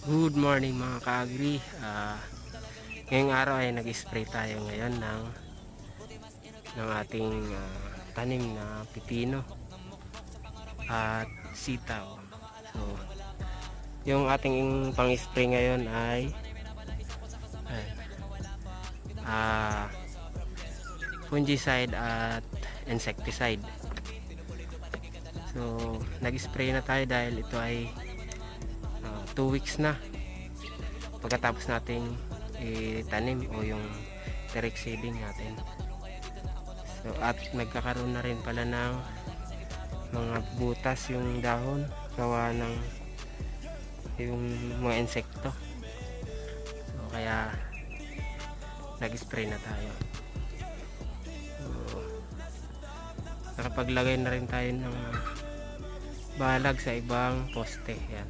Good morning mga ka-agri. Ngayong araw ay nag-spray tayo ngayon ng ating tanim na pipino at sitaw. So, yung ating pang-spray ngayon ay fungicide at insecticide. So, nag-spray na tayo dahil ito ay 2 weeks na pagkatapos nating itanim o yung direct seeding natin. So, at nagkakaroon na rin pala ng mga butas yung dahon gawa ng yung mga insekto. So, kaya nag-spray na tayo. So, nakapaglagay na rin tayo ng balag sa ibang poste. Yan.